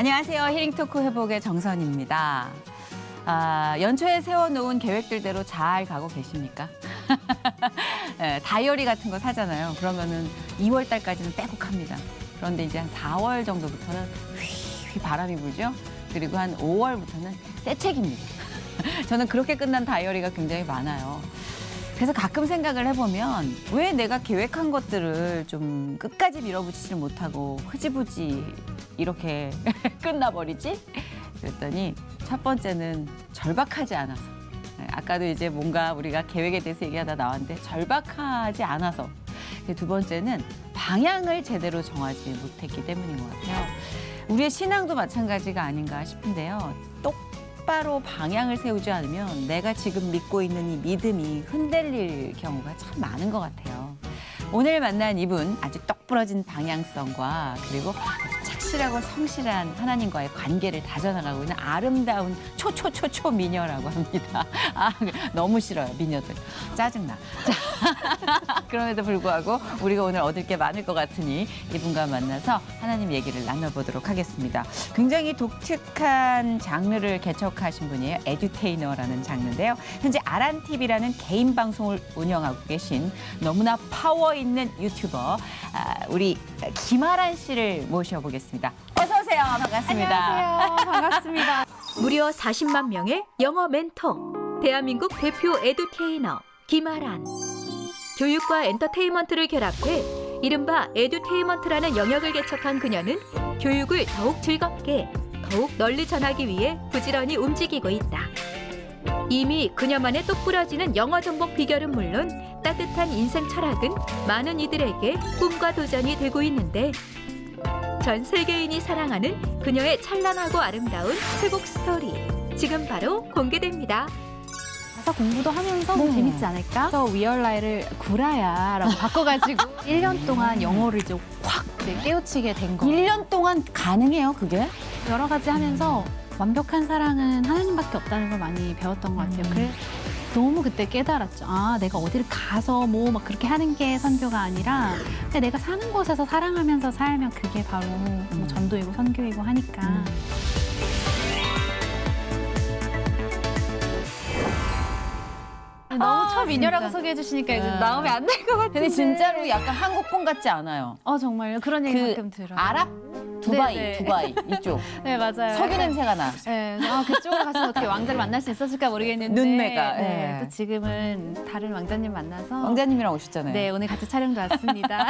안녕하세요. 힐링토크 회복의 정선입니다. 연초에 세워놓은 계획들대로 잘 가고 계십니까? 네, 다이어리 같은 거 사잖아요. 그러면은 2월 달까지는 빼곡합니다. 그런데 이제 한 4월 정도부터는 휘휘 바람이 불죠. 그리고 한 5월부터는 새책입니다. 저는 그렇게 끝난 다이어리가 굉장히 많아요. 그래서 가끔 생각을 해보면 왜 내가 계획한 것들을 좀 끝까지 밀어붙이질 못하고 흐지부지 이렇게 끝나버리지? 그랬더니 첫 번째는 절박하지 않아서. 아까도 이제 뭔가 우리가 계획에 대해서 얘기하다 나왔는데 절박하지 않아서. 두 번째는 방향을 제대로 정하지 못했기 때문인 것 같아요. 우리의 신앙도 마찬가지가 아닌가 싶은데요. 똑바로 방향을 세우지 않으면 내가 지금 믿고 있는 이 믿음이 흔들릴 경우가 참 많은 것 같아요. 오늘 만난 이분 아주 똑 부러진 방향성과 그리고 아주 착실하고 성실한 하나님과의 관계를 다져나가고 있는 아름다운 초초초초 미녀라고 합니다. 너무 싫어요, 미녀들. 짜증나. 자, 그럼에도 불구하고 우리가 오늘 얻을 게 많을 것 같으니 이분과 만나서 하나님 얘기를 나눠보도록 하겠습니다. 굉장히 독특한 장르를 개척하신 분이에요. 에듀테이너라는 장르인데요. 현재 아란TV라는 개인 방송을 운영하고 계신 너무나 파워 있는 유튜버 우리 김아란 씨를 모셔보겠습니다. 어서 오세요. 반갑습니다. 안녕하세요. 반갑습니다. 무려 40만 명의 영어 멘토, 대한민국 대표 에듀테이너 김아란. 교육과 엔터테인먼트를 결합해 이른바 에듀테인먼트라는 영역을 개척한 그녀는 교육을 더욱 즐겁게, 더욱 널리 전하기 위해 부지런히 움직이고 있다. 이미 그녀만의 똑 부러지는 영어 전공 비결은 물론 따뜻한 인생 철학은 많은 이들에게 꿈과 도전이 되고 있는데 전 세계인이 사랑하는 그녀의 찬란하고 아름다운 회복 스토리 지금 바로 공개됩니다. 가사 공부도 하면서 뭐 재밌지 않을까? 그래서 위얼라이를 구라야라고 바꿔가지고 1년 동안 영어를 이제 확 이제 깨우치게 된 거. 1년 동안 가능해요, 그게? 여러 가지 하면서 완벽한 사랑은 하나님밖에 없다는 걸 많이 배웠던 것 같아요. 그래서 너무 그때 깨달았죠. 아, 내가 어디를 가서 뭐 막 그렇게 하는 게 선교가 아니라 그냥 내가 사는 곳에서 사랑하면서 살면 그게 바로 뭐 전도이고 선교이고 하니까. 너무 초미녀라고 소개해 주시니까 이제 마음이 안 될 것 같은데. 근데 진짜로 약간 한국분 같지 않아요? 정말요? 그런 얘기 가끔 들어요. 아랍? 두바이, 네네. 두바이 이쪽. 네, 맞아요. 석유 냄새가 나. 네, 그쪽으로 가서 어떻게 왕자를 만날 수 있었을까 모르겠는데. 눈매가, 네, 예. 또 지금은 다른 왕자님 만나서. 왕자님이랑 오셨잖아요. 네, 오늘 같이 촬영도 왔습니다.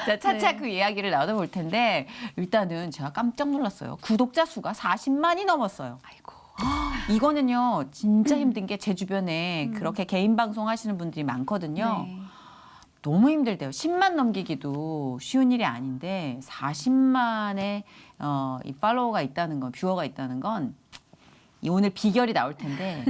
자, 차차 네. 그 이야기를 나눠볼 텐데 일단은 제가 깜짝 놀랐어요. 구독자 수가 40만이 넘었어요. 아이고. 이거는요 진짜 힘든 게 제 주변에 그렇게 개인 방송 하시는 분들이 많거든요. 네. 너무 힘들대요. 10만 넘기기도 쉬운 일이 아닌데 40만의 이 팔로워가 있다는 건, 뷰어가 있다는 건 이 오늘 비결이 나올 텐데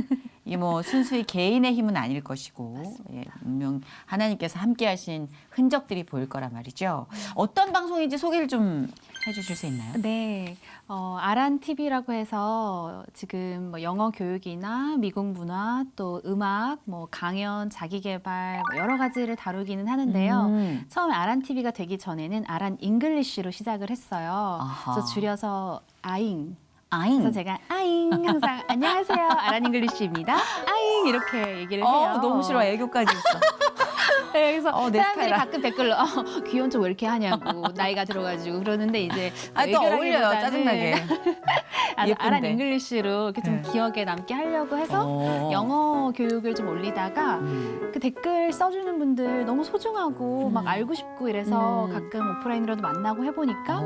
이게 뭐 순수히 개인의 힘은 아닐 것이고 분명 하나님께서 함께하신 흔적들이 보일 거란 말이죠. 어떤 방송인지 소개를 좀 해주실 수 있나요? 네, 아란TV라고 해서 지금 뭐 영어 교육이나 미국 문화, 또 음악, 뭐 강연, 자기개발 뭐 여러 가지를 다루기는 하는데요. 처음에 아란TV가 되기 전에는 아란 잉글리쉬로 시작을 했어요. 아하. 그래서 줄여서 아잉. 아잉. 그래서 제가 아잉 항상 안녕하세요 아란 잉글리쉬입니다. 아잉 이렇게 얘기를 해요. 너무 싫어. 애교까지 있어. 네, 그래서 내 사람들이 스타일이야. 가끔 댓글로 귀여운 척 왜 이렇게 하냐고 나이가 들어가지고 그러는데 이제 또 어울려요. 짜증나게. 아란 예쁜데. 잉글리쉬로 이렇게 좀 네. 기억에 남게 하려고 해서 영어 교육을 좀 올리다가 그 댓글 써주는 분들 너무 소중하고 막 알고 싶고 이래서 가끔 오프라인으로도 만나고 해보니까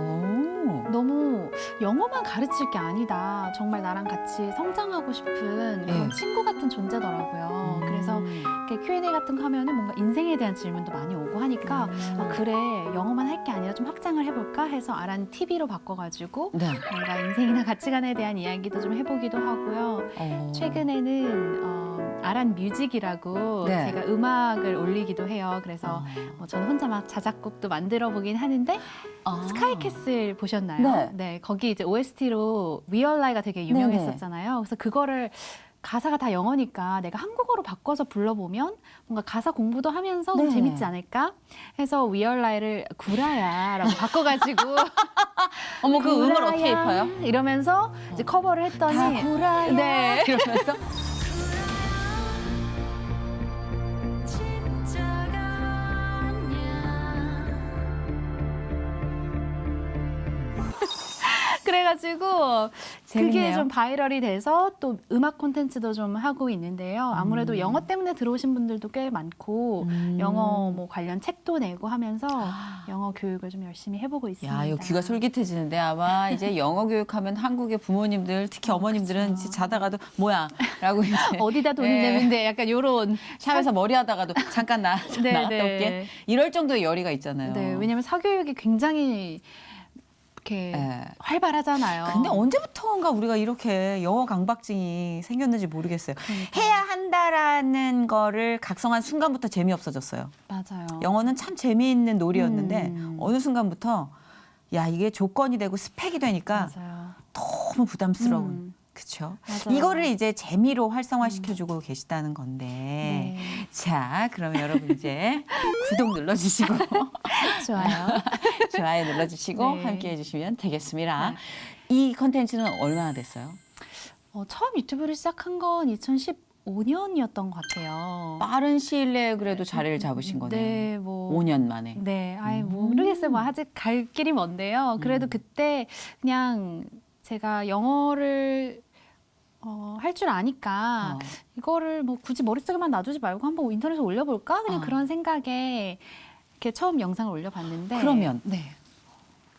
너무 영어만 가르칠 게 아니다. 정말 나랑 같이 성장하고 싶은 그런 친구 같은 존재더라고요. 그래서 이렇게 Q&A 같은 거 하면은 뭔가 인생에 대한 질문도 많이 오고 하니까 그래 영어만 할 게 아니라 좀 확장을 해볼까 해서 아란 TV로 바꿔가지고 네. 뭔가 인생이나 가치관에 대한 이야기도 좀 해보기도 하고요. 최근에는 아란 뮤직이라고 네. 제가 음악을 올리기도 해요. 그래서 뭐 저는 혼자 막 자작곡도 만들어 보긴 하는데 스카이캐슬 보셨나요? 네. 거기 이제 OST로 위얼라이가 되게 유명했었잖아요. 그래서 그거를 가사가 다 영어니까 내가 한국어로 바꿔서 불러보면 뭔가 가사 공부도 하면서 좀 네. 재밌지 않을까 해서 위얼라이를 구라야라고 바꿔가지고 어머 그 음을 어떻게 구라야 입혀요? 이러면서 이제 커버를 했더니 다 구라야 네. 이러면서 그래가지고 그게 재밌네요. 좀 바이럴이 돼서 또 음악 콘텐츠도 좀 하고 있는데요. 아무래도 영어 때문에 들어오신 분들도 꽤 많고 영어 뭐 관련 책도 내고 하면서 영어 교육을 좀 열심히 해보고 있습니다. 야, 이거 귀가 솔깃해지는데 아마 이제 영어 교육하면 한국의 부모님들, 특히 어머님들은 그쵸. 이제 자다가도 뭐야? 라고 이제 어디다 돈을 네. 내면 돼? 약간 요런 샵에서 머리 하다가도 잠깐 나갔다 올게. 이럴 정도의 열의가 있잖아요. 네, 왜냐면 사교육이 굉장히 이렇게 네. 활발하잖아요. 근데 언제부터인가 우리가 이렇게 영어 강박증이 생겼는지 모르겠어요. 그러니까요. 해야 한다라는 거를 각성한 순간부터 재미없어졌어요. 맞아요. 영어는 참 재미있는 놀이였는데 음. 어느 순간부터 야 이게 조건이 되고 스펙이 되니까 맞아요. 너무 부담스러운. 음. 그렇죠. 맞아요. 이거를 이제 재미로 활성화시켜주고 계시다는 건데. 네. 자, 그러면 여러분 이제 구독 눌러주시고 좋아요. 좋아요 눌러주시고 네. 함께해 주시면 되겠습니다. 네. 이 컨텐츠는 얼마나 됐어요? 처음 유튜브를 시작한 건 2015년이었던 것 같아요. 빠른 시일 내에 그래도 자리를 잡으신 거네요. 네, 뭐 5년 만에. 네, 아이 뭐 모르겠어요. 뭐 아직 갈 길이 먼데요. 그래도 그때 그냥 제가 영어를 할 줄 아니까 이거를 뭐 굳이 머릿속에만 놔두지 말고 한번 인터넷에 올려볼까? 그냥 그런 생각에 이렇게 처음 영상을 올려봤는데. 그러면 네,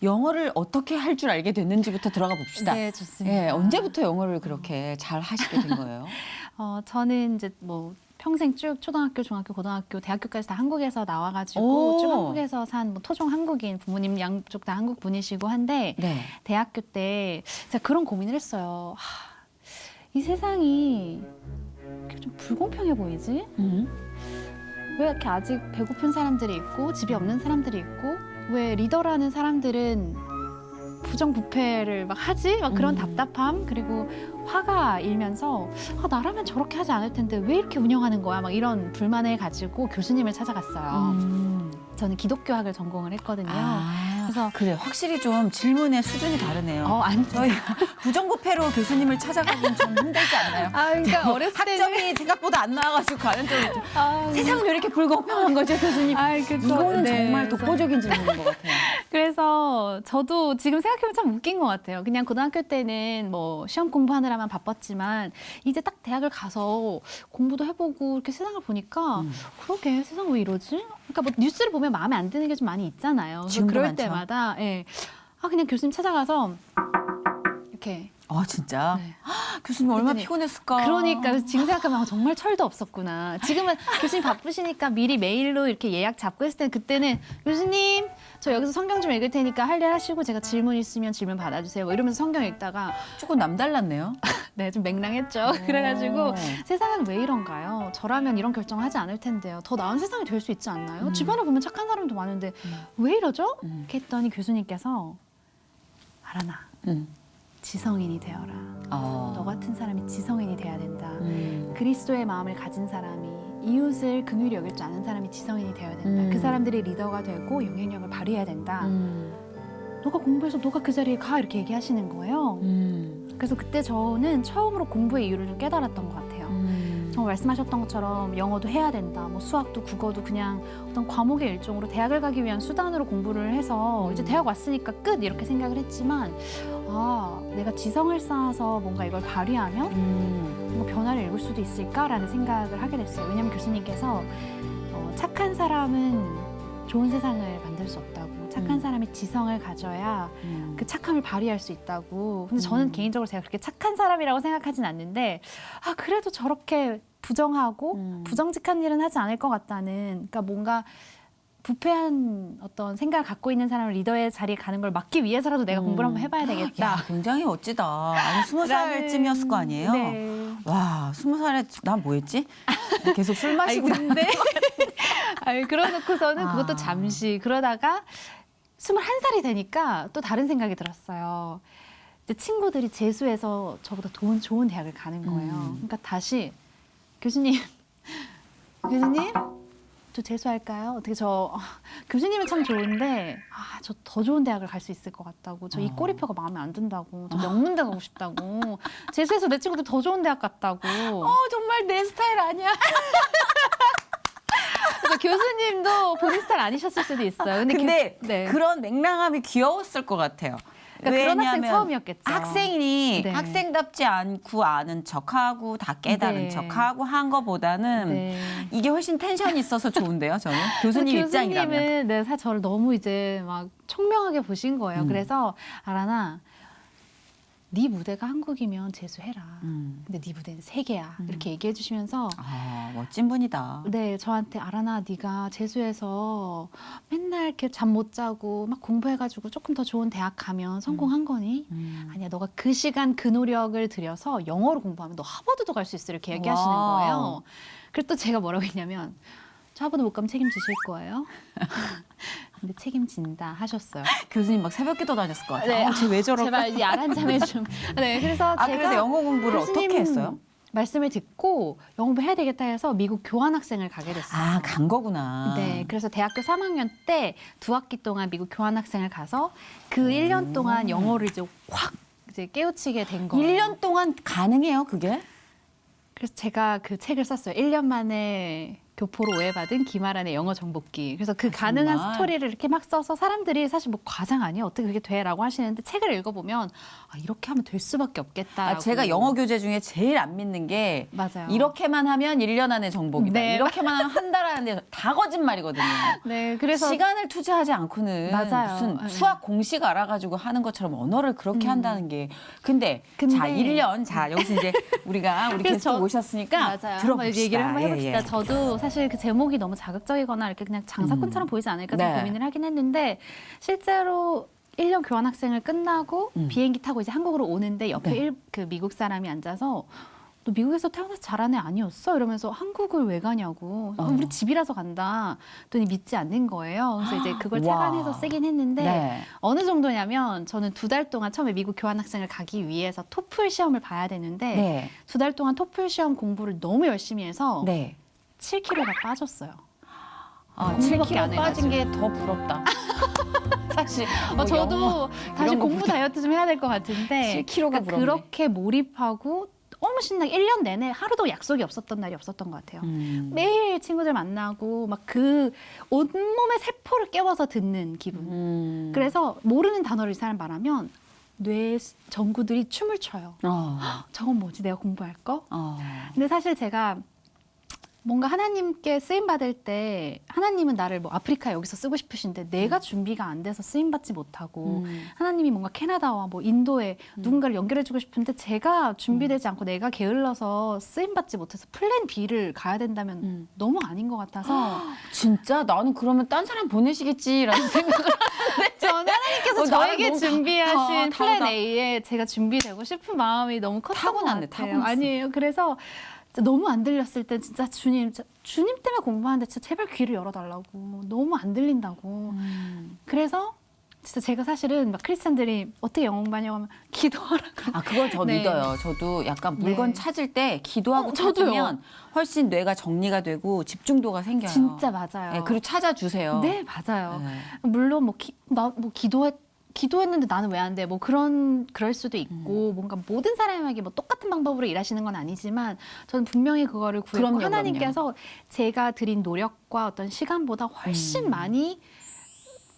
영어를 어떻게 할 줄 알게 됐는지부터 들어가 봅시다. 네 좋습니다. 예, 언제부터 영어를 그렇게 잘 하시게 된 거예요? 저는 이제 뭐 평생 쭉 초등학교, 중학교, 고등학교, 대학교까지 다 한국에서 오. 나와가지고 쭉 한국에서 산 뭐 토종 한국인 부모님 양쪽 다 한국 분이시고 한데 네. 대학교 때 제가 그런 고민을 했어요. 이 세상이 이렇게 좀 불공평해 보이지? 왜 이렇게 아직 배고픈 사람들이 있고 집이 없는 사람들이 있고 왜 리더라는 사람들은 부정부패를 막 하지? 막 그런 답답함 그리고 화가 일면서 나라면 저렇게 하지 않을 텐데 왜 이렇게 운영하는 거야? 막 이런 불만을 가지고 교수님을 찾아갔어요. 저는 기독교학을 전공을 했거든요. 그래서 그래 확실히 좀 질문의 수준이 다르네요. 안 저희 부정부패로 교수님을 찾아가긴 좀 힘들지 않나요? 그러니까 어렸을 때는 학점이 생각보다 안 나와가지고 가는 좀 세상은 왜 이렇게 불공평한 거죠, 교수님? 그쵸. 이거는 네, 정말 그래서- 독보적인 질문인 것 같아요. 그래서 저도 지금 생각해보면 참 웃긴 것 같아요. 그냥 고등학교 때는 뭐 시험 공부하느라만 바빴지만 이제 딱 대학을 가서 공부도 해보고 이렇게 세상을 보니까 그러게 세상 왜 이러지? 그러니까 뭐 뉴스를 보면 마음에 안 드는 게 좀 많이 있잖아요. 그래서 지금도 그럴 많죠. 때마다 그냥 교수님 찾아가서 이렇게 진짜 네. 교수님 얼마나 그랬더니 피곤했을까. 그러니까 그래서 지금 생각하면 정말 철도 없었구나. 지금은 교수님 바쁘시니까 미리 메일로 이렇게 예약 잡고 했을 때 그때는 교수님 저 여기서 성경 좀 읽을 테니까 할 일 하시고 제가 질문 있으면 질문 받아주세요. 뭐 이러면서 성경 읽다가 조금 남달랐네요. 네, 좀 맹랑했죠. 그래가지고 세상은 왜 이런가요? 저라면 이런 결정을 하지 않을 텐데요. 더 나은 세상이 될 수 있지 않나요? 주변에 보면 착한 사람도 많은데 왜 이러죠? 이렇게 했더니 교수님께서 알아나. 지성인이 되어라. 너 같은 사람이 지성인이 돼야 된다. 그리스도의 마음을 가진 사람이 이웃을 긍휼히 여길 줄 아는 사람이 지성인이 되어야 된다. 그 사람들이 리더가 되고 영향력을 발휘해야 된다. 너가 공부해서 너가 그 자리에 가 이렇게 얘기하시는 거예요. 그래서 그때 저는 처음으로 공부의 이유를 좀 깨달았던 것 같아요. 정말 말씀하셨던 것처럼 영어도 해야 된다. 뭐 수학도 국어도 그냥 어떤 과목의 일종으로 대학을 가기 위한 수단으로 공부를 해서 이제 대학 왔으니까 끝 이렇게 생각을 했지만 내가 지성을 쌓아서 뭔가 이걸 발휘하면 뭔가 변화를 일굴 수도 있을까라는 생각을 하게 됐어요. 왜냐하면 교수님께서 착한 사람은 좋은 세상을 만들 수 없다고. 착한 사람이 지성을 가져야 그 착함을 발휘할 수 있다고. 근데 저는 개인적으로 제가 그렇게 착한 사람이라고 생각하진 않는데 그래도 저렇게 부정하고 부정직한 일은 하지 않을 것 같다는. 그러니까 뭔가 부패한 어떤 생각을 갖고 있는 사람을 리더의 자리에 가는 걸 막기 위해서라도 내가 공부를 한번 해봐야 되겠다. 야, 굉장히 멋지다. 아니 20살쯤이었을 거 아니에요? 네. 와, 20살에 난 뭐했지? 계속 술 마시고. 근데 그러놓고서는 그것도 잠시 그러다가 21살이 되니까 또 다른 생각이 들었어요. 이제 친구들이 재수해서 저보다 좋은 대학을 가는 거예요. 그러니까 다시 교수님, 저 재수할까요? 어떻게 교수님은 참 좋은데 저 더 좋은 대학을 갈 수 있을 것 같다고. 저 이 꼬리표가 마음에 안 든다고. 저 명문대 가고 싶다고. 재수해서 내 친구들 더 좋은 대학 갔다고. 정말 내 스타일 아니야. 그래서 교수님도 본인 스타일 아니셨을 수도 있어요. 근데 네. 그런 맹랑함이 귀여웠을 것 같아요. 그러니까 그런 학생 왜냐하면 처음이었겠죠. 학생이 네. 학생답지 않고 아는 척하고 다 깨달은 네. 척하고 한 거보다는 네. 이게 훨씬 텐션이 있어서 좋은데요, 저는. 교수님 입장이라면. 교수님은 네, 사실 저를 너무 이제 막 총명하게 보신 거예요. 그래서 아라나, 네 무대가 한국이면 재수해라. 근데 네 무대는 세계야. 이렇게 얘기해 주시면서 멋진 분이다. 네, 저한테 아라나 네가 재수해서 맨날 이렇게 잠 못 자고 막 공부해가지고 조금 더 좋은 대학 가면 성공한 거니? 아니야, 너가 그 시간 그 노력을 들여서 영어로 공부하면 너 하버드도 갈 수 있어. 이렇게 얘기하시는 와우. 거예요. 그래서 또 제가 뭐라고 했냐면 저 하버드 못 가면 책임지실 거예요? 근데 책임진다 하셨어요. 교수님 막 새벽기도 다녔을 것 같아요. 네. 쟤왜 저럴까? 제발 이 야란잠에 좀. 네, 그래서 제가 그래서 영어 공부를 교수님 어떻게 했어요? 말씀을 듣고 영어 공부 해야 되겠다 해서 미국 교환학생을 가게 됐어요. 간 거구나. 네, 그래서 대학교 3학년 때 2학기 동안 미국 교환학생을 가서 그 1년 동안 영어를 이제 확 이제 깨우치게 된 거예요. 1년 동안 가능해요, 그게? 그래서 제가 그 책을 썼어요. 1년 만에 교포로 오해받은 김아란의 영어 정복기. 그래서 그 가능한 정말? 스토리를 이렇게 막 써서 사람들이 사실 뭐 과장 아니야? 어떻게 그게 돼라고 하시는데 책을 읽어보면 이렇게 하면 될 수밖에 없겠다. 제가 영어 교재 중에 제일 안 믿는 게 맞아요. 이렇게만 하면 1년 안에 정복이다. 네. 이렇게만 하면 한 달 안에 다 거짓말이거든요. 네, 그래서 시간을 투자하지 않고는 맞아요. 무슨 네. 수학 공식 알아가지고 하는 것처럼 언어를 그렇게 한다는 게 근데 자 1년 여기서 이제 우리 그래서 게스트 오셨으니까 맞아요. 들어봅시다. 한번 얘기를 한번 해봅시다. 예. 저도 사실 그 제목이 너무 자극적이거나 이렇게 그냥 장사꾼처럼 보이지 않을까 좀 네. 고민을 하긴 했는데 실제로 1년 교환학생을 끝나고 비행기 타고 이제 한국으로 오는데 옆에 네. 그 미국 사람이 앉아서 너 미국에서 태어나서 자란 애 아니었어? 이러면서 한국을 왜 가냐고. 우리 집이라서 간다. 그랬더니 믿지 않는 거예요. 그래서 이제 그걸 와. 착안해서 쓰긴 했는데 네. 어느 정도냐면 저는 2달 동안 처음에 미국 교환학생을 가기 위해서 토플 시험을 봐야 되는데 네. 2달 동안 토플 시험 공부를 너무 열심히 해서 네. 7kg가 빠졌어요. 7kg 안 빠진 게 더 부럽다. 사실 저도 다시 이런 공부 거보다 다이어트 좀 해야 될 것 같은데 7kg가 부럽네. 그렇게 몰입하고 너무 신나게 1년 내내 하루도 약속이 없었던 날이 없었던 것 같아요. 매일 친구들 만나고 막 그 온몸의 세포를 깨워서 듣는 기분. 그래서 모르는 단어를 이 사람 말하면 뇌 전구들이 춤을 춰요. 저건 뭐지? 내가 공부할 거? 근데 사실 제가 뭔가 하나님께 쓰임 받을 때 하나님은 나를 뭐 아프리카 여기서 쓰고 싶으신데 내가 준비가 안 돼서 쓰임 받지 못하고 하나님이 뭔가 캐나다와 뭐 인도에 누군가를 연결해 주고 싶은데 제가 준비되지 않고 내가 게을러서 쓰임 받지 못해서 플랜 B를 가야 된다면 너무 아닌 것 같아서 진짜 나는 그러면 딴 사람 보내시겠지라는 생각을 저는 하나님께서 나는 저에게 너무 준비하신 다- 플랜 다- A에 제가 준비되고 싶은 마음이 너무 컸던 타고났네, 것 같아요. 타고났어. 아니에요. 그래서 진짜 너무 안 들렸을 때 진짜 주님 때문에 공부하는데 진짜 제발 귀를 열어달라고. 너무 안 들린다고. 그래서 진짜 제가 사실은 막 크리스찬들이 어떻게 영어 공부하냐고 하면 기도하라고. 그걸 더 네. 믿어요. 저도 약간 물건 네. 찾을 때 기도하고 저도요. 찾으면 훨씬 뇌가 정리가 되고 집중도가 생겨요. 진짜 맞아요. 네, 그리고 찾아주세요. 네, 맞아요. 네. 물론 나 기도했는데 나는 왜 안 돼? 뭐 그럴 수도 있고 뭔가 모든 사람에게 뭐 똑같은 방법으로 일하시는 건 아니지만 저는 분명히 그거를 구했고 그럼요, 하나님께서 제가 드린 노력과 어떤 시간보다 훨씬 많이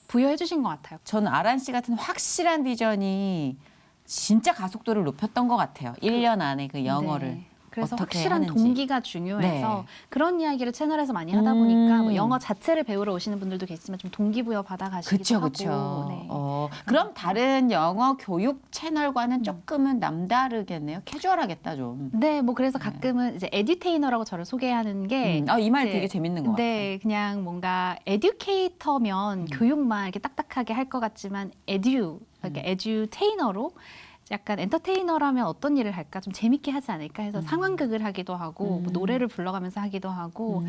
부여해 주신 것 같아요. 저는 아란 씨 같은 확실한 비전이 진짜 가속도를 높였던 것 같아요. 1년 안에 그 영어를. 네. 그래서 어떻게 확실한 하는지. 동기가 중요해서 네. 그런 이야기를 채널에서 많이 하다 보니까 뭐 영어 자체를 배우러 오시는 분들도 계시지만 좀 동기부여 받아가시기도 그렇죠, 하고. 그렇죠. 네. 그럼 다른 영어 교육 채널과는 조금은 남다르겠네요. 캐주얼하겠다 좀. 네, 뭐 그래서 가끔은 이제 에듀테이너라고 저를 소개하는 게 이 말 이제 되게 재밌는 것 같아요. 네, 그냥 뭔가 에듀케이터면 교육만 이렇게 딱딱하게 할 것 같지만 그러니까 에듀테이너로 약간 엔터테이너라면 어떤 일을 할까? 좀 재밌게 하지 않을까 해서 상황극을 하기도 하고 뭐 노래를 불러가면서 하기도 하고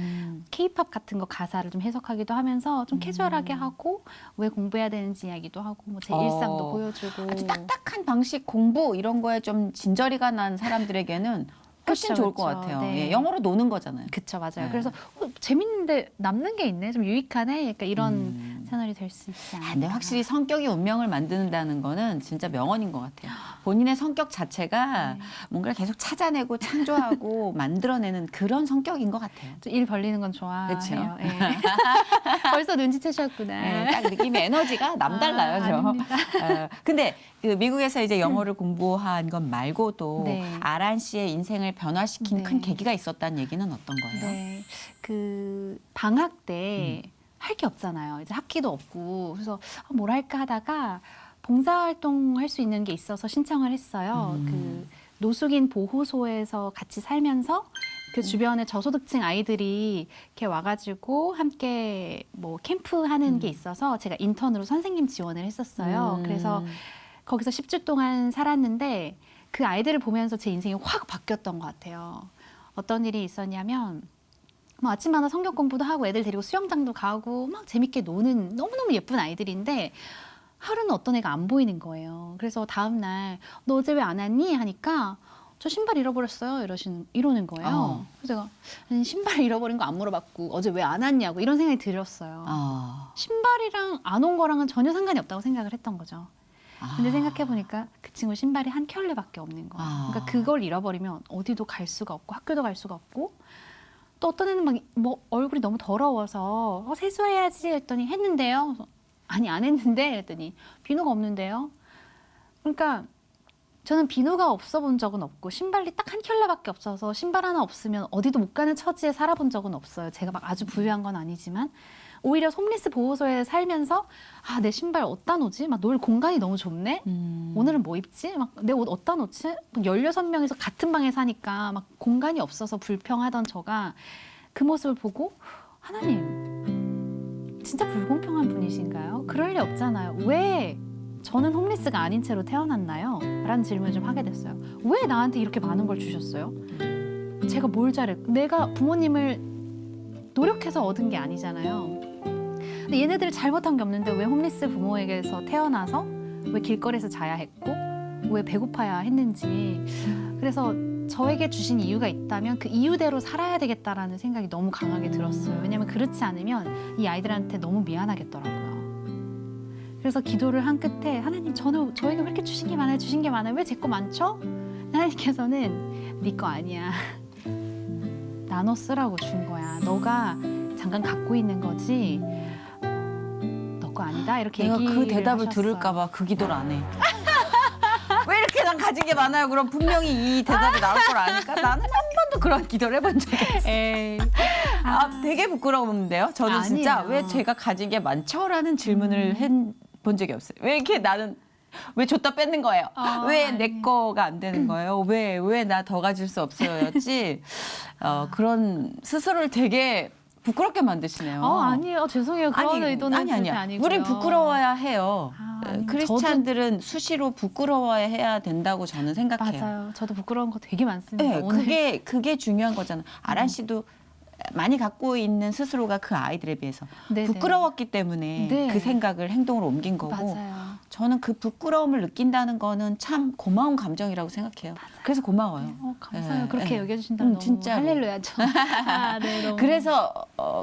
케이팝 같은 거 가사를 좀 해석하기도 하면서 좀 캐주얼하게 하고 왜 공부해야 되는지 이야기도 하고 뭐 제 일상도 보여주고 아주 딱딱한 방식 공부 이런 거에 좀 진저리가 난 사람들에게는 훨씬 그쵸, 좋을 것 그쵸. 같아요. 네. 예, 영어로 노는 거잖아요. 그쵸, 맞아요. 네. 그래서 재밌는데 남는 게 있네, 좀 유익하네, 약간 이런 채널이 될 수 있지 않을까. 근데 확실히 성격이 운명을 만든다는 거는 진짜 명언인 것 같아요. 본인의 성격 자체가 뭔가를 계속 찾아내고 창조하고 만들어내는 그런 성격인 것 같아요. 일 벌리는 건 좋아해요. 그쵸? 예. 벌써 눈치채셨구나. 네, 딱 느낌이 에너지가 남달라요. 저. 아닙니다. 근데 그 미국에서 이제 영어를 공부한 것 말고도 네. 아란 씨의 인생을 변화시킨 네. 큰 계기가 있었다는 얘기는 어떤 거예요? 네, 그 방학 때 할 게 없잖아요. 이제 학기도 없고 그래서 뭘 할까 하다가 봉사활동 할 수 있는 게 있어서 신청을 했어요. 그 노숙인 보호소에서 같이 살면서 그 주변에 저소득층 아이들이 이렇게 와가지고 함께 뭐 캠프하는 게 있어서 제가 인턴으로 선생님 지원을 했었어요. 그래서 거기서 10주 동안 살았는데 그 아이들을 보면서 제 인생이 확 바뀌었던 것 같아요. 어떤 일이 있었냐면 뭐 아침마다 성경 공부도 하고 애들 데리고 수영장도 가고 막 재밌게 노는 너무너무 예쁜 아이들인데 하루는 어떤 애가 안 보이는 거예요. 그래서 다음 날 너 어제 왜 안 왔니? 하니까 저 신발 잃어버렸어요. 이러는 거예요. 그래서 제가 신발 잃어버린 거 안 물어봤고 어제 왜 안 왔냐고 이런 생각이 들었어요. 신발이랑 안 온 거랑은 전혀 상관이 없다고 생각을 했던 거죠. 근데 생각해보니까 그 친구 신발이 한 켤레밖에 없는 거예요. 그러니까 그걸 잃어버리면 어디도 갈 수가 없고 학교도 갈 수가 없고 또 어떤 애는 막 뭐 얼굴이 너무 더러워서 세수해야지 했더니 했는데요. 그래서 아니 안 했는데 했더니 비누가 없는데요. 그러니까 저는 비누가 없어 본 적은 없고 신발이 딱 한 켤레밖에 없어서 신발 하나 없으면 어디도 못 가는 처지에 살아본 적은 없어요. 제가 막 아주 부유한 건 아니지만 오히려 홈리스 보호소에 살면서 아, 내 신발 어디다 놓지? 막 놀 공간이 너무 좁네? 오늘은 뭐 입지? 막 내 옷 어디다 놓지? 막 16명이서 같은 방에 사니까 막 공간이 없어서 불평하던 저가 그 모습을 보고 하나님, 진짜 불공평한 분이신가요? 그럴 리 없잖아요. 왜 저는 홈리스가 아닌 채로 태어났나요? 라는 질문을 좀 하게 됐어요. 왜 나한테 이렇게 많은 걸 주셨어요? 제가 뭘 잘해? 내가 부모님을 노력해서 얻은 게 아니잖아요. 근데 얘네들이 잘못한 게 없는데 왜 홈리스 부모에게서 태어나서 왜 길거리에서 자야 했고 왜 배고파야 했는지 그래서 저에게 주신 이유가 있다면 그 이유대로 살아야 되겠다라는 생각이 너무 강하게 들었어요. 왜냐면 그렇지 않으면 이 아이들한테 너무 미안하겠더라고요. 그래서 기도를 한 끝에 하나님 저에게 왜 이렇게 주신 게 많아요? 왜 제 거 많죠? 하나님께서는 네 거 아니야. 나눠 쓰라고 준 거야. 너가 잠깐 갖고 있는 거지. 너 거 아니다. 이렇게 내가 얘기를 그 대답을 하셨어요. 들을까봐 그 기도를 안 해. 왜 이렇게 난 가진 게 많아요? 그럼 분명히 이 대답이 나올 걸 아니까 나는 한 번도 그런 기도를 해본 적이 없어요. 에이. 되게 부끄러운데요. 저는 진짜 아니에요. 왜 제가 가진 게 많죠라는 질문을 본 적이 없어요. 왜 이렇게 나는 왜 줬다 뺏는 거예요? 왜 내 아니에요. 거가 안 되는 거예요? 왜 나 더 가질 수 없어요였지? 그런 스스로를 되게 부끄럽게 만드시네요. 아니에요. 죄송해요. 그런 의도는 절대 아니야. 아니고요. 우린 부끄러워야 해요. 아니요. 크리스찬들은 수시로 부끄러워야 해야 된다고 저는 생각해요. 맞아요. 저도 부끄러운 거 되게 많습니다. 네, 오늘. 그게 중요한 거잖아요. 아란 씨도 많이 갖고 있는 스스로가 그 아이들에 비해서 네네. 부끄러웠기 때문에 네. 그 생각을 행동으로 옮긴 거고 맞아요. 저는 그 부끄러움을 느낀다는 거는 참 고마운 감정이라고 생각해요. 그래서 고마워요. 감사해요. 네, 그렇게 네. 여겨주신다면 너무 진짜로. 할렐루야죠. 네, 너무. 그래서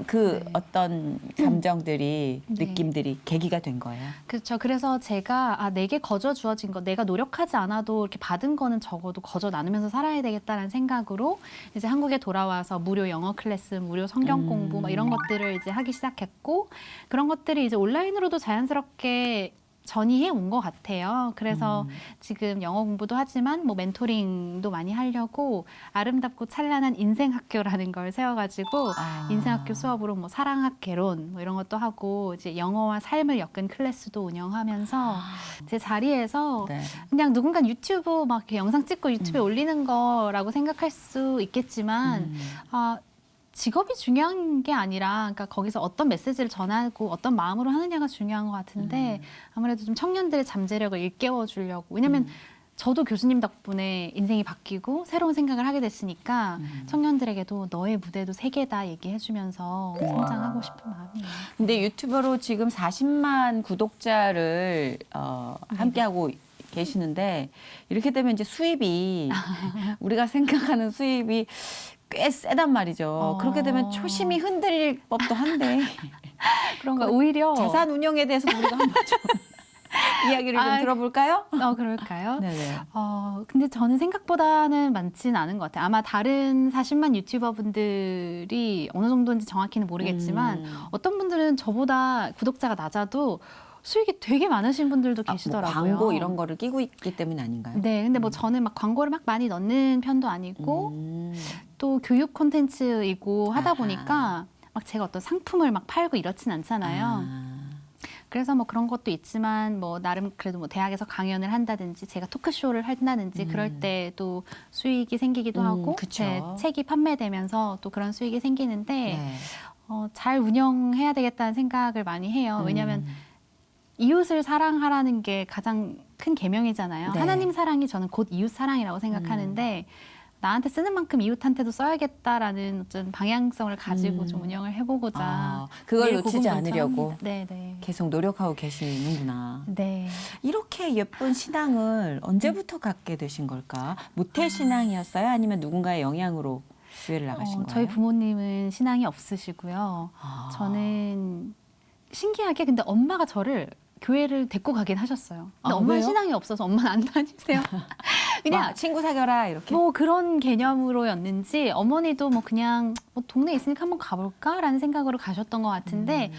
그 네. 어떤 감정들이 네. 느낌들이 계기가 된 거예요. 그렇죠. 그래서 제가 내게 거저 주어진 거, 내가 노력하지 않아도 이렇게 받은 거는 적어도 거저 나누면서 살아야 되겠다는 생각으로 이제 한국에 돌아와서 무료 영어 클래스, 무료 성경 공부 막 이런 것들을 이제 하기 시작했고 그런 것들이 이제 온라인으로도 자연스럽게 전이해 온 것 같아요. 그래서 지금 영어 공부도 하지만 뭐 멘토링도 많이 하려고 아름답고 찬란한 인생학교라는 걸 세워가지고 인생학교 수업으로 뭐 사랑학 개론 뭐 이런 것도 하고 이제 영어와 삶을 엮은 클래스도 운영하면서 제 자리에서 네. 그냥 누군가 유튜브 막 이렇게 영상 찍고 유튜브에 올리는 거라고 생각할 수 있겠지만 직업이 중요한 게 아니라 그러니까 거기서 어떤 메시지를 전하고 어떤 마음으로 하느냐가 중요한 것 같은데 아무래도 좀 청년들의 잠재력을 일깨워 주려고 왜냐면 저도 교수님 덕분에 인생이 바뀌고 새로운 생각을 하게 됐으니까 청년들에게도 너의 무대도 세계다 얘기해주면서 성장하고 싶은 마음이에요. 근데 유튜버로 지금 40만 구독자를 함께하고 계시는데 이렇게 되면 이제 수입이 우리가 생각하는 수입이 꽤 세단 말이죠. 그렇게 되면 초심이 흔들릴 법도 한데 그런가 오히려 자산 운용에 대해서 우리가 한번 좀 이야기를 좀 들어볼까요? 그럴까요? 네네. 근데 저는 생각보다는 많지는 않은 것 같아요. 아마 다른 40만 유튜버 분들이 어느 정도인지 정확히는 모르겠지만 어떤 분들은 저보다 구독자가 낮아도 수익이 되게 많으신 분들도 계시더라고요. 뭐 광고 이런 거를 끼고 있기 때문 아닌가요? 네, 근데 뭐 저는 막 광고를 막 많이 넣는 편도 아니고 또 교육 콘텐츠이고 하다 보니까 막 제가 어떤 상품을 막 팔고 이렇진 않잖아요. 그래서 뭐 그런 것도 있지만 뭐 나름 그래도 뭐 대학에서 강연을 한다든지 제가 토크쇼를 한다든지 그럴 때 또 수익이 생기기도 하고 그쵸. 제 책이 판매되면서 또 그런 수익이 생기는데 네. 잘 운영해야 되겠다는 생각을 많이 해요. 왜냐하면 이웃을 사랑하라는 게 가장 큰 계명이잖아요. 네. 하나님 사랑이 저는 곧 이웃 사랑이라고 생각하는데 나한테 쓰는 만큼 이웃한테도 써야겠다라는 어떤 방향성을 가지고 좀 운영을 해보고자 그걸 늘 놓치지 고군분투합니다. 않으려고 네. 계속 노력하고 계시는구나. 네. 이렇게 예쁜 신앙을 언제부터 갖게 되신 걸까? 모태 신앙이었어요? 아니면 누군가의 영향으로 교회를 나가신 거예요? 저희 부모님은 신앙이 없으시고요. 저는 신기하게 근데 엄마가 저를 교회를 데리고 가긴 하셨어요. 근데 엄마는 왜요? 신앙이 없어서 엄마는 안 다니세요. 그냥 친구 사겨라 이렇게? 뭐 그런 개념으로였는지 어머니도 뭐 그냥 뭐 동네에 있으니까 한번 가볼까라는 생각으로 가셨던 것 같은데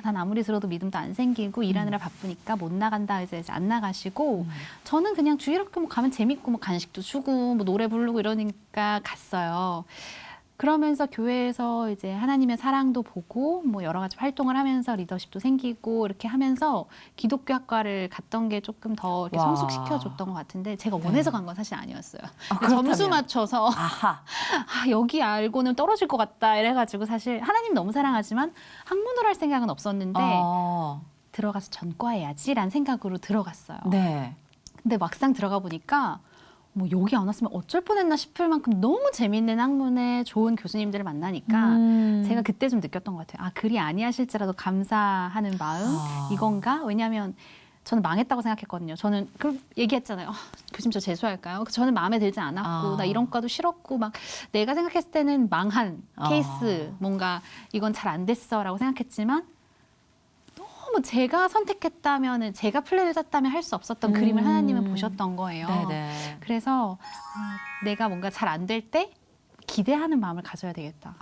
난 아무리 들어도 믿음도 안 생기고 일하느라 바쁘니까 못 나간다 이제 안 나가시고 저는 그냥 주일학교 뭐 가면 재밌고 뭐 간식도 주고 뭐 노래 부르고 이러니까 갔어요. 그러면서 교회에서 이제 하나님의 사랑도 보고 뭐 여러 가지 활동을 하면서 리더십도 생기고 이렇게 하면서 기독교 학과를 갔던 게 조금 더 이렇게 와. 성숙시켜줬던 것 같은데 제가 원해서 간 건 사실 아니었어요. 그렇다면? 점수 맞춰서 아하. 여기 알고는 떨어질 것 같다 이래가지고 사실 하나님 너무 사랑하지만 학문으로 할 생각은 없었는데 들어가서 전과해야지라는 생각으로 들어갔어요. 네. 근데 막상 들어가 보니까 뭐 여기 안 왔으면 어쩔 뻔했나 싶을 만큼 너무 재밌는 학문에 좋은 교수님들을 만나니까 제가 그때 좀 느꼈던 것 같아요. 그리 아니하실지라도 감사하는 마음 이건가? 왜냐하면 저는 망했다고 생각했거든요. 저는 그 얘기했잖아요. 교수님 저 재수할까요? 저는 마음에 들지 않았고 나 이런 과도 싫었고 막 내가 생각했을 때는 망한 케이스 뭔가 이건 잘 안 됐어라고 생각했지만 너무 제가 선택했다면 제가 플랜을 짰다면 할 수 없었던 그림을 하나님은 보셨던 거예요. 네네. 그래서 내가 뭔가 잘 안 될 때 기대하는 마음을 가져야 되겠다.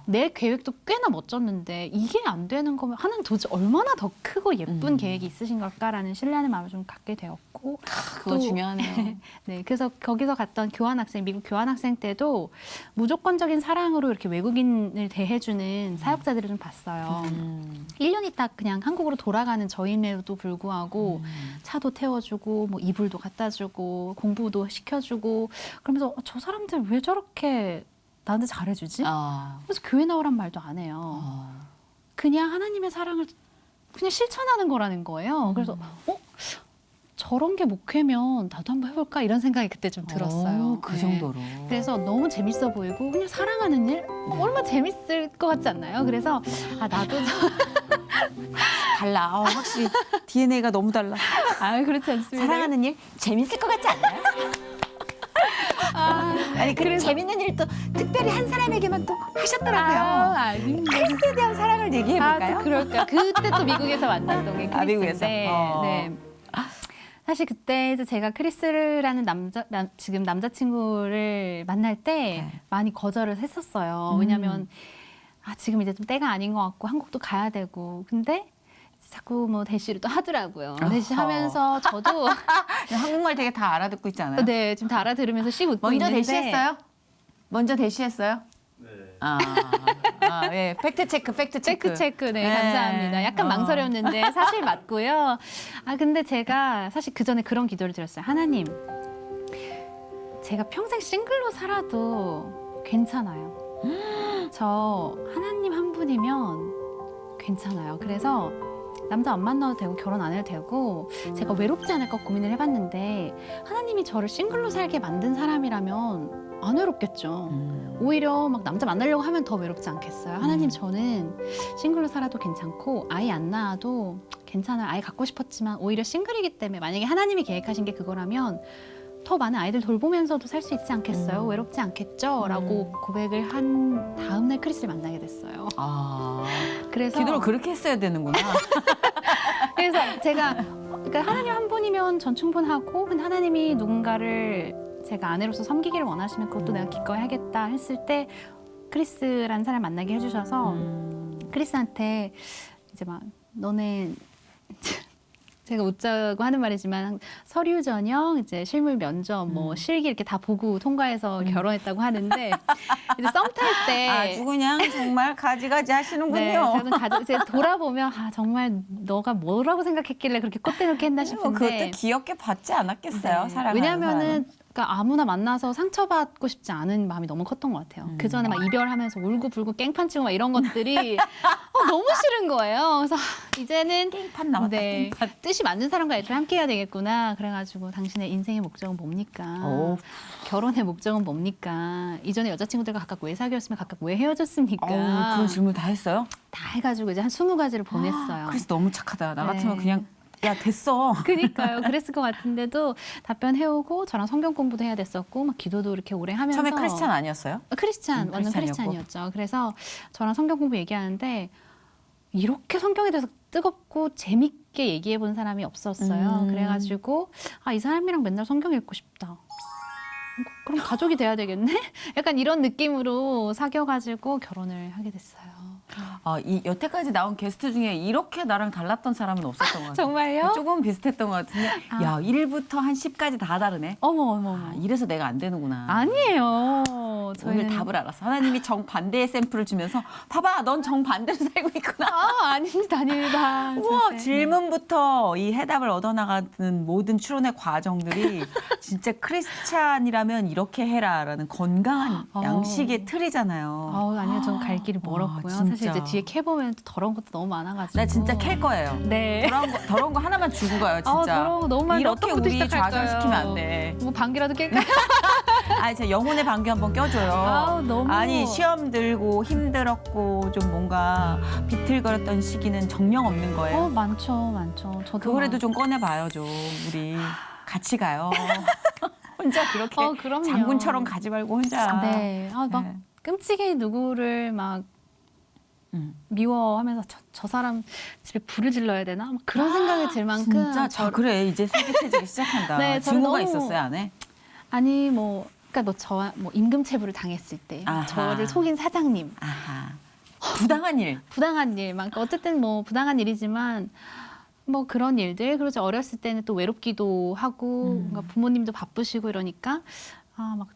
내 계획도 꽤나 멋졌는데 이게 안 되는 거면 하나님 도대체 얼마나 더 크고 예쁜 계획이 있으신 걸까라는 신뢰하는 마음을 좀 갖게 되었고 그거 중요하네요. 네, 그래서 거기서 갔던 교환학생, 미국 교환학생 때도 무조건적인 사랑으로 이렇게 외국인을 대해주는 사역자들을 좀 봤어요. 1년 있다 그냥 한국으로 돌아가는 저임에도 불구하고 차도 태워주고 뭐 이불도 갖다 주고 공부도 시켜주고 그러면서 저 사람들 왜 저렇게 나한테 잘해주지? 그래서 교회 나오란 말도 안 해요. 그냥 하나님의 사랑을 그냥 실천하는 거라는 거예요. 그래서 저런 게 목회면 나도 한번 해볼까 이런 생각이 그때 좀 들었어요. 그 네. 정도로. 그래서 너무 재밌어 보이고 그냥 사랑하는 일 얼마나 재밌을 것 같지 않나요? 그래서 나도 달라. 확실히 DNA가 너무 달라. 그렇지 않습니다. 사랑하는 일 재밌을 것 같지 않나요? 아니 그리고 재밌는 일도 특별히 한 사람에게만 또 하셨더라고요. 아닙니다. 크리스에 대한 사랑을 얘기해 볼까요? 또 그럴까? 그때 또 미국에서 만났던 게 크리스인데. 미국에서? 네. 사실 그때 이제 제가 크리스라는 지금 남자친구를 만날 때 많이 거절을 했었어요. 왜냐하면 지금 이제 좀 때가 아닌 것 같고 한국도 가야 되고 근데 자꾸 뭐 대시를 또 하더라고요. 대시하면서 저도 한국말 되게 다 알아듣고 있지 않아요? 네 지금 다 알아들으면서 씩 웃고 먼저 있는데 대시했어요? 먼저 대시했어요? 네. 예. 팩트 체크. 체크. 네, 네. 감사합니다. 약간 망설였는데 사실 맞고요. 근데 제가 사실 그 전에 그런 기도를 드렸어요. 하나님, 제가 평생 싱글로 살아도 괜찮아요. 저 하나님 한 분이면 괜찮아요. 그래서 남자 안 만나도 되고 결혼 안 해도 되고 제가 외롭지 않을까 고민을 해봤는데 하나님이 저를 싱글로 살게 만든 사람이라면 안 외롭겠죠. 오히려 막 남자 만나려고 하면 더 외롭지 않겠어요. 하나님 저는 싱글로 살아도 괜찮고 아이 안 낳아도 괜찮아요. 아이 갖고 싶었지만 오히려 싱글이기 때문에 만약에 하나님이 계획하신 게 그거라면 더 많은 아이들 돌보면서도 살 수 있지 않겠어요? 외롭지 않겠죠? 라고 고백을 한 다음 날 크리스를 만나게 됐어요. 아, 그래서 기도를 그렇게 했어야 되는구나. 그래서 제가 그러니까 하나님 한 분이면 전 충분하고 근데 하나님이 누군가를 제가 아내로서 섬기기를 원하시면 그것도 내가 기꺼이 하겠다 했을 때 크리스라는 사람 만나게 해주셔서 크리스한테 이제 막 너네 제가 웃자고 하는 말이지만 서류 전형, 이제 실물 면접, 뭐 실기 이렇게 다 보고 통과해서 결혼했다고 하는데 이제 썸 탈 때 아주 그냥 정말 가지가지 하시는군요. 네, 저는 제가 돌아보면 아 정말 너가 뭐라고 생각했길래 그렇게 콧대놓게 했나 싶은데 그것도 귀엽게 받지 않았겠어요. 네. 사랑하는 왜냐면은 그러니까 아무나 만나서 상처받고 싶지 않은 마음이 너무 컸던 것 같아요. 그 전에 막 이별하면서 울고 불고 깽판 치고 막 이런 것들이 너무 싫은 거예요. 그래서 이제는 깽판 나왔다. 네, 깽판. 뜻이 맞는 사람과 애초에 함께 해야 되겠구나. 그래가지고 당신의 인생의 목적은 뭡니까? 오. 결혼의 목적은 뭡니까? 이전에 여자친구들과 각각 왜 사귀었으면 각각 왜 헤어졌습니까? 그런 질문 다 했어요? 다 해가지고 이제 한 20가지를 보냈어요. 그래서 너무 착하다. 나 같으면 네. 그냥 야 됐어. 그니까요. 그랬을 것 같은데도 답변해오고 저랑 성경 공부도 해야 됐었고 막 기도도 이렇게 오래 하면서 처음에 크리스찬 아니었어요? 크리스찬 완전 크리스찬이었고. 크리스찬이었죠. 그래서 저랑 성경 공부 얘기하는데 이렇게 성경에 대해서 뜨겁고 재밌게 얘기해 본 사람이 없었어요. 그래가지고 아, 이 사람이랑 맨날 성경 읽고 싶다. 그럼 가족이 돼야 되겠네? 약간 이런 느낌으로 사귀어가지고 결혼을 하게 됐어요. 이 여태까지 나온 게스트 중에 이렇게 나랑 달랐던 사람은 없었던 것 같아요. 정말요? 조금 비슷했던 것 같은데 아. 야 1부터 한 10까지 다 다르네. 어머 어머 아, 어머. 이래서 내가 안 되는구나. 아니에요. 오늘 답을 알았어. 하나님이 정반대의 샘플을 주면서 봐봐 넌 정반대로 살고 있구나. 아닙니다, 아닙니다. 우와 절대. 질문부터 이 해답을 얻어나가는 모든 추론의 과정들이 진짜 크리스찬이라면 이렇게 해라라는 건강한 양식의 틀이잖아요. 아니요, 저는 갈 길이 멀었고요. 사실 진짜. 이제 뒤에 캐보면 또 더러운 것도 너무 많아가지고. 나 진짜 캘 거예요. 네. 더러운 거 하나만 주고 가요, 진짜. 더러운 거 너무 많이 이렇게 어떤 것부터 우리 시작할까요? 좌절시키면 안 돼. 뭐 방귀라도 낄까요? 제 영혼의 방귀 한번 껴줘요. 아우, 너무. 아니 시험 들고 힘들었고 좀 뭔가 비틀거렸던 시기는 정령 없는 거예요. 많죠, 많죠. 저도 그거라도 좀 꺼내봐요, 좀 우리 같이 가요. 혼자 그렇게 그럼요. 장군처럼 가지 말고 혼자. 네. 막 네. 끔찍이 누구를 막 미워하면서 저 사람 집에 불을 질러야 되나? 막 그런 생각이 들 만큼. 진짜 그래 이제 솔깃해지기 시작한다. 네, 저는 증오가 너무- 있었어요 안에. 아니 그러니까 임금체불을 당했을 때 아하. 저를 속인 사장님. 아하. 부당한 일. 부당한 일, 막 어쨌든 뭐 부당한 일이지만 뭐 그런 일들 그리고 어렸을 때는 또 외롭기도 하고 뭔가 부모님도 바쁘시고 이러니까 막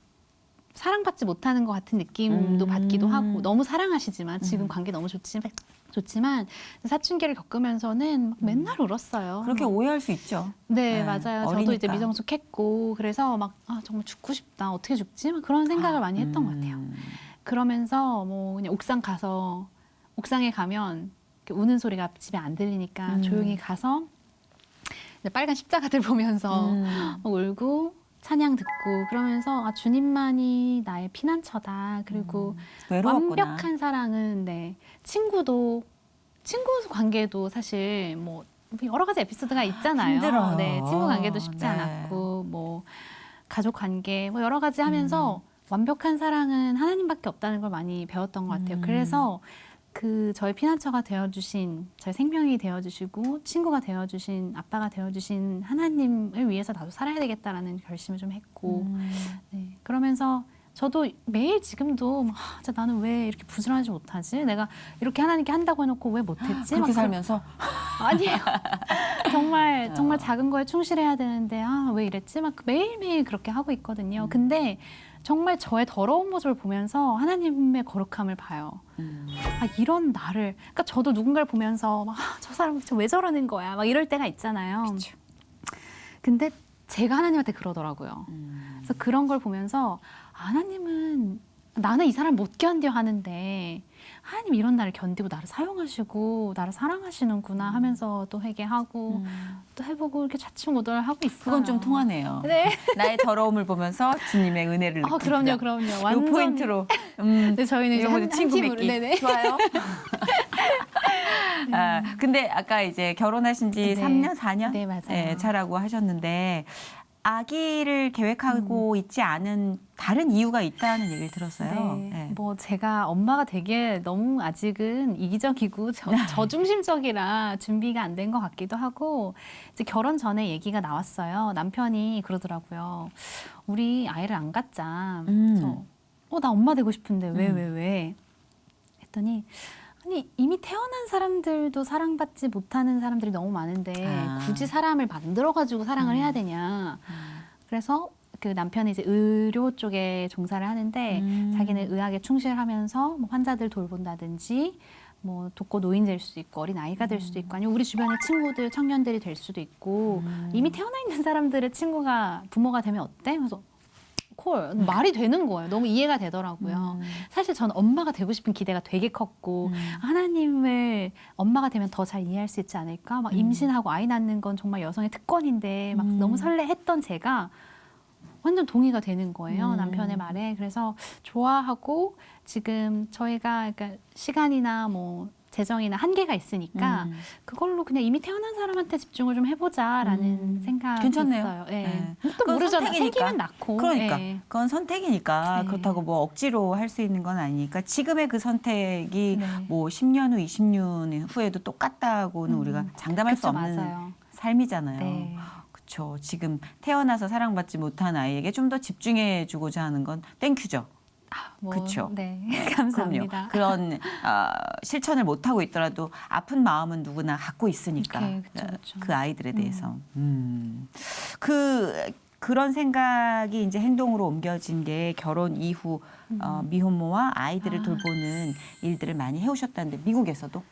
사랑받지 못하는 것 같은 느낌도 받기도 하고 너무 사랑하시지만 지금 관계 너무 좋지만 사춘기를 겪으면서는 막 맨날 울었어요. 그렇게 오해할 수 있죠. 네, 네, 맞아요. 저도 어리니까. 이제 미성숙했고 그래서 막 정말 죽고 싶다. 어떻게 죽지? 막 그런 생각을 많이 했던 것 같아요. 그러면서 뭐 그냥 옥상에 가면 이렇게 우는 소리가 집에 안 들리니까 조용히 가서 이제 빨간 십자가들 보면서 울고 찬양 듣고 그러면서 주님만이 나의 피난처다. 그리고 외로웠구나. 완벽한 사랑은 친구 관계도 사실 뭐 여러 가지 에피소드가 있잖아요. 힘들어요. 네, 친구 관계도 쉽지 네. 않았고 뭐 가족 관계 뭐 여러 가지 하면서 완벽한 사랑은 하나님밖에 없다는 걸 많이 배웠던 것 같아요. 그래서 저의 피난처가 되어주신, 저의 생명이 되어주시고 친구가 되어주신, 아빠가 되어주신 하나님을 위해서 나도 살아야 되겠다라는 결심을 좀 했고 네, 그러면서 저도 매일 지금도 진짜 나는 왜 이렇게 부지런하지 못하지? 내가 이렇게 하나님께 한다고 해놓고 왜 못했지? 그렇게 살면서 아니에요. 정말 작은 거에 충실해야 되는데 왜 이랬지? 막 매일매일 그렇게 하고 있거든요. 근데 정말 저의 더러운 모습을 보면서 하나님의 거룩함을 봐요. 이런 나를, 그러니까 저도 누군가를 보면서 저 사람 왜 저러는 거야? 막 이럴 때가 있잖아요. 그쵸. 근데 제가 하나님한테 그러더라고요. 그래서 그런 걸 보면서 하나님은 나는 이 사람 못 견뎌 하는데 하나님 이런 나를 견디고 나를 사용하시고 나를 사랑하시는구나 하면서 또 회개하고 또 해보고 이렇게 좌충우돌하고 있어요. 그건 좀 통하네요. 네. 나의 더러움을 보면서 주님의 은혜를 느낀다. 그럼요. 요 완전 포인트로. 네, 저희는 이제 이거 한 친구 팀으로. 맺기. 네네. 좋아요. 근데 아까 이제 결혼하신 지 네. 3년, 4년? 네, 맞아요. 예, 차라고 하셨는데 아기를 계획하고 있지 않은 다른 이유가 있다는 얘기를 들었어요. 네. 예. 뭐 제가 엄마가 되게 너무 아직은 이기적이고 저중심적이라 준비가 안 된 것 같기도 하고 이제 결혼 전에 얘기가 나왔어요. 남편이 그러더라고요. 우리 아이를 안 갖자. 그래서 나 엄마 되고 싶은데 왜? 했더니 아니 이미 태어난 사람들도 사랑받지 못하는 사람들이 너무 많은데 굳이 사람을 만들어가지고 사랑을 해야 되냐. 그래서 그 남편이 이제 의료 쪽에 종사를 하는데 자기는 의학에 충실하면서 뭐 환자들 돌본다든지 뭐 독거 노인 될 수도 있고 어린 아이가 될 수도 있고 아니면 우리 주변의 친구들 청년들이 될 수도 있고 이미 태어나 있는 사람들의 친구가 부모가 되면 어때? 그래서 말이 되는 거예요. 너무 이해가 되더라고요. 사실 저는 엄마가 되고 싶은 기대가 되게 컸고 하나님을 엄마가 되면 더 잘 이해할 수 있지 않을까? 막 임신하고 아이 낳는 건 정말 여성의 특권인데 막 너무 설레했던 제가 완전 동의가 되는 거예요. 남편의 말에. 그래서 좋아하고 지금 저희가 그러니까 시간이나 뭐 재정이나 한계가 있으니까 그걸로 그냥 이미 태어난 사람한테 집중을 좀 해보자라는 생각이 괜찮네요. 있어요. 예. 네. 또 그건 모르잖아. 선택이니까. 생기면 낳고. 그러니까 예. 그건 선택이니까 네. 그렇다고 뭐 억지로 할 수 있는 건 아니니까 지금의 그 선택이 네. 뭐 10년 후, 20년 후에도 똑같다고는 우리가 장담할 수 그쵸, 없는 맞아요. 삶이잖아요. 네. 그렇죠. 지금 태어나서 사랑받지 못한 아이에게 좀 더 집중해주고자 하는 건 땡큐죠. 그쵸. 네. 그럼요. 감사합니다. 그런 실천을 못 하고 있더라도 아픈 마음은 누구나 갖고 있으니까 오케이, 그쵸. 그 아이들에 대해서 그런 생각이 이제 행동으로 옮겨진 게 결혼 이후 미혼모와 아이들을 돌보는 일들을 많이 해오셨다는데 미국에서도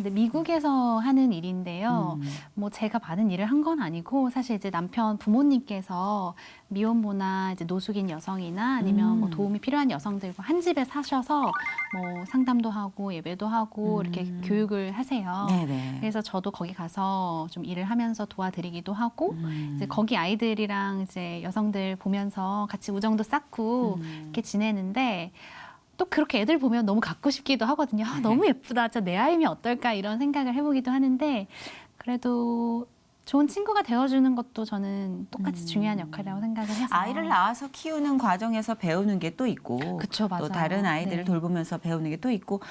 네, 미국에서 하는 일인데요. 뭐 제가 받은 일을 한 건 아니고 사실 이제 남편 부모님께서 미혼모나 이제 노숙인 여성이나 아니면 뭐 도움이 필요한 여성들과 한 집에 사셔서 뭐 상담도 하고 예배도 하고 이렇게 교육을 하세요. 네네. 그래서 저도 거기 가서 좀 일을 하면서 도와드리기도 하고 이제 거기 아이들이랑 이제 여성들 보면서 같이 우정도 쌓고 이렇게 지내는데 또 그렇게 애들 보면 너무 갖고 싶기도 하거든요. 너무 예쁘다. 진짜 내 아이면 어떨까 이런 생각을 해보기도 하는데 그래도 좋은 친구가 되어주는 것도 저는 똑같이 중요한 역할이라고 생각을 해서 아이를 낳아서 키우는 과정에서 배우는 게 또 있고 그쵸, 맞아요. 또 다른 아이들을 네. 돌보면서 배우는 게 또 있고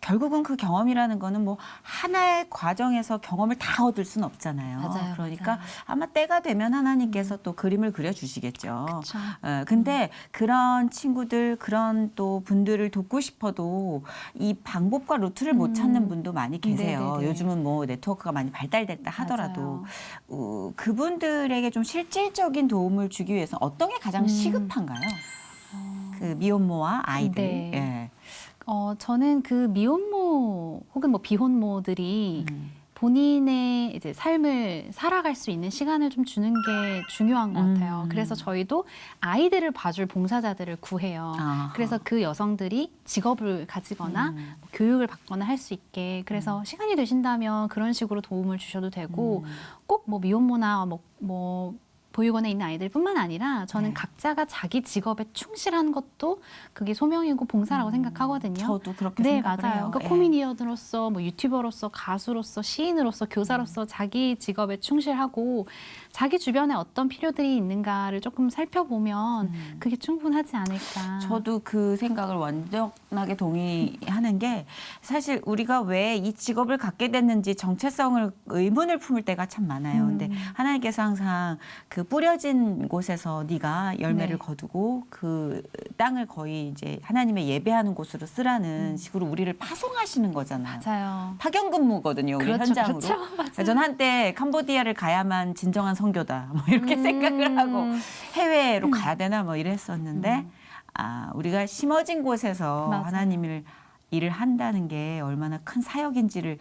결국은 그 경험이라는 거는 뭐 하나의 과정에서 경험을 다 얻을 수는 없잖아요. 맞아요, 그러니까 맞아요. 아마 때가 되면 하나님께서 또 그림을 그려주시겠죠. 그쵸. 근데 그런 친구들, 그런 또 분들을 돕고 싶어도 이 방법과 루트를 못 찾는 분도 많이 계세요. 네네네. 요즘은 뭐 네트워크가 많이 발달됐다 하더라도 그분들에게 좀 실질적인 도움을 주기 위해서 어떤 게 가장 시급한가요? 그 미혼모와 아이들. 네. 예. 저는 그 미혼모 혹은 뭐 비혼모들이 본인의 이제 삶을 살아갈 수 있는 시간을 좀 주는 게 중요한 것 같아요. 그래서 저희도 아이들을 봐줄 봉사자들을 구해요. 아하. 그래서 그 여성들이 직업을 가지거나 뭐 교육을 받거나 할 수 있게 그래서 시간이 되신다면 그런 식으로 도움을 주셔도 되고 꼭 뭐 미혼모나 뭐 보육원에 있는 아이들뿐만 아니라 저는 각자가 자기 직업에 충실한 것도 그게 소명이고 봉사라고 생각하거든요. 저도 그렇게 네, 생각을 맞아요. 해요. 그러니까 예. 코미디언으로서, 뭐 유튜버로서, 가수로서, 시인으로서, 교사로서 자기 직업에 충실하고 자기 주변에 어떤 필요들이 있는가를 조금 살펴보면 그게 충분하지 않을까. 저도 그 생각을 완전하게 동의하는 게 사실 우리가 왜 이 직업을 갖게 됐는지 정체성을 의문을 품을 때가 참 많아요. 근데 하나님께서 항상 그 뿌려진 곳에서 네가 열매를 네. 거두고 그 땅을 거의 이제 하나님의 예배하는 곳으로 쓰라는 식으로 우리를 파송하시는 거잖아요. 맞아요. 파견 근무거든요, 우리 그렇죠, 현장으로. 그렇죠. 맞아요. 전 한때 캄보디아를 가야만 진정한 선교다, 뭐 이렇게 생각을 하고 해외로 가야 되나 뭐 이랬었는데 우리가 심어진 곳에서 맞아요. 하나님을 일을 한다는 게 얼마나 큰 사역인지를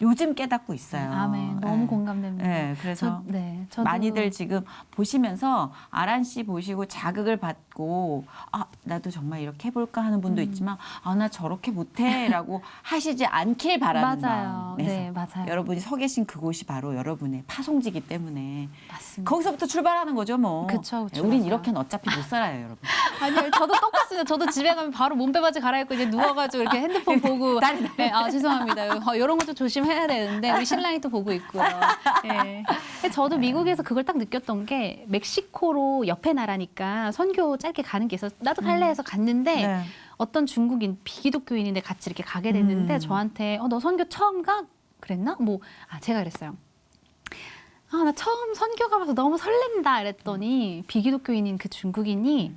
요즘 깨닫고 있어요. 아멘. 너무 네. 공감됩니다. 네, 그래서 저도 많이들 지금 보시면서 아란 씨 보시고 자극을 받고 나도 정말 이렇게 해볼까 하는 분도 있지만 나 저렇게 못해라고 하시지 않길 바라는 맞아요. 마음. 네, 맞아요. 여러분이 서 계신 그곳이 바로 여러분의 파송지기 때문에 맞습니다. 거기서부터 출발하는 거죠, 뭐. 그쵸, 우린 맞아요. 이렇게는 어차피 못 살아요, 여러분. 아니요, 저도 똑같습니다. 저도 집에 가면 바로 몸빼바지 갈아입고 이제 누워가지고 이렇게 핸드폰 보고. 네, 죄송합니다. 이런 것도 조심해야 되는데 우리 신랑이 또 보고 있고요. 네. 근데 저도 미국에서 그걸 딱 느꼈던 게 멕시코로 옆에 나라니까 선교 짧게 가는 게 있어서 나도 갈래 해서 갔는데 네. 어떤 중국인 비기독교인인데 같이 이렇게 가게 됐는데 저한테 너 선교 처음 가? 그랬나? 제가 그랬어요. 나 처음 선교 가면서 너무 설렌다 이랬더니 비기독교인인 그 중국인이